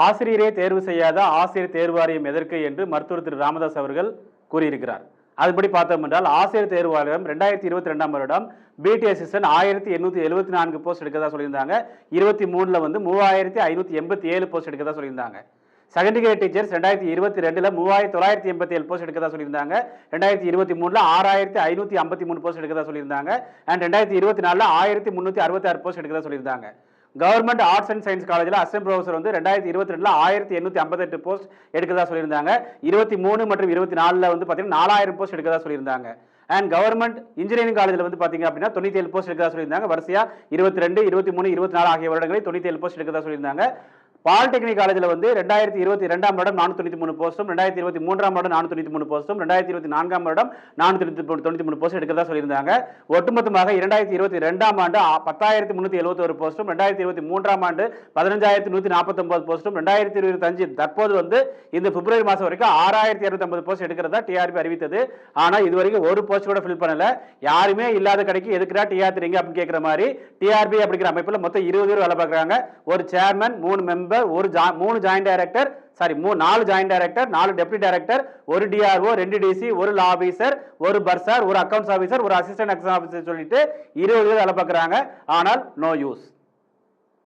ஆசிரியரே தேர்வு செய்யாத ஆசிரியர் தேர்வு வாரியம் எதற்கு என்று மருத்துவர் திரு ராமதாஸ் அவர்கள் கூறியிருக்கிறார். அதுபடி பார்த்தோம் என்றால் ஆசிரியர் தேர்வு வாரியம் 2022ஆம் வருடம் பிடி அசிஸ்டன்ட் 1874 போஸ்ட் எடுக்கதா சொல்லியிருந்தாங்க. 23ல வந்து 3587 போஸ்ட் எடுக்கதா சொல்லியிருந்தாங்க. செகண்ட் கிரேட் டீச்சர்ஸ் 2022ல 3987 போஸ்ட் எடுக்கதா சொல்லியிருந்தாங்க. 2023ல 6553 போஸ்ட் எடுக்கதா சொல்லியிருந்தாங்க. அண்ட் 2024ல 1366 போஸ்ட் எடுக்கதா சொல்லியிருந்தாங்க. கவர்மெண்ட் ஆர்ட்ஸ் அண்ட் சயின்ஸ் காலேஜில் அசிஸ்டன்ட் ப்ரொஃபஸர் வந்து 2022ல 1858 போஸ்ட் எடுக்கதா சொல்லியிருந்தாங்க. 23 மற்றும் 24ல வந்து பார்த்தீங்கன்னா 4000 போஸ்ட் எடுக்கதா சொல்லியிருந்தாங்க. அண்ட் கவர்மெண்ட் இன்ஜினியரிங் காலேஜில் வந்து பார்த்தீங்க அப்படின்னா 97 போஸ்ட் எடுக்கதா சொல்லியிருந்தாங்க. வரிசையா 22, 23, 24 ஆகிய வருடங்களில் 97 போஸ்ட் எடுக்கதா சொல்லியிருந்தாங்க. பாலிடெக்னிக் காலேஜில் வந்து 2022ஆம் வருடம் 493 போஸ்டும், 2023ஆம் வருடம் 493 போஸ்டும், 2024ஆம் வருடம் 493 போஸ்ட் எடுக்கிறதா சொல்லியிருந்தாங்க. ஒட்டுமொத்தமாக 2022ஆம் ஆண்டு 10,371 போஸ்டும், 2023ஆம் ஆண்டு 15,149 போஸ்டும், 2025 தற்போது வந்து இந்த பிப்ரவரி மாதம் வரைக்கும் 6,250 போஸ்ட் எடுக்கிறதா டிஆர்பி அறிவித்தது. ஆனால் இதுவரைக்கும் ஒரு போஸ்ட் கூட ஃபில் பண்ணல. யாருமே இல்லாத கடைக்கு எதுக்குடா டிஆர் தரீங்க அப்படின்னு கேட்கிற மாதிரி டிஆர்பி அப்படிங்கிற அமைப்பில் மொத்தம் 20 பேர் வேலை பார்க்குறாங்க. ஒரு chairman, 3 member, 3 joint director, 4 joint director, 4 deputy director, 1 DRO, 2 DC, 1 law officer, 1 bursar, 1 accounts officer, 1 assistant accounts officer சொல்லிட்டு 20 பேர் வேலை பார்க்குறாங்க. ஆனால் நோ யூஸ்.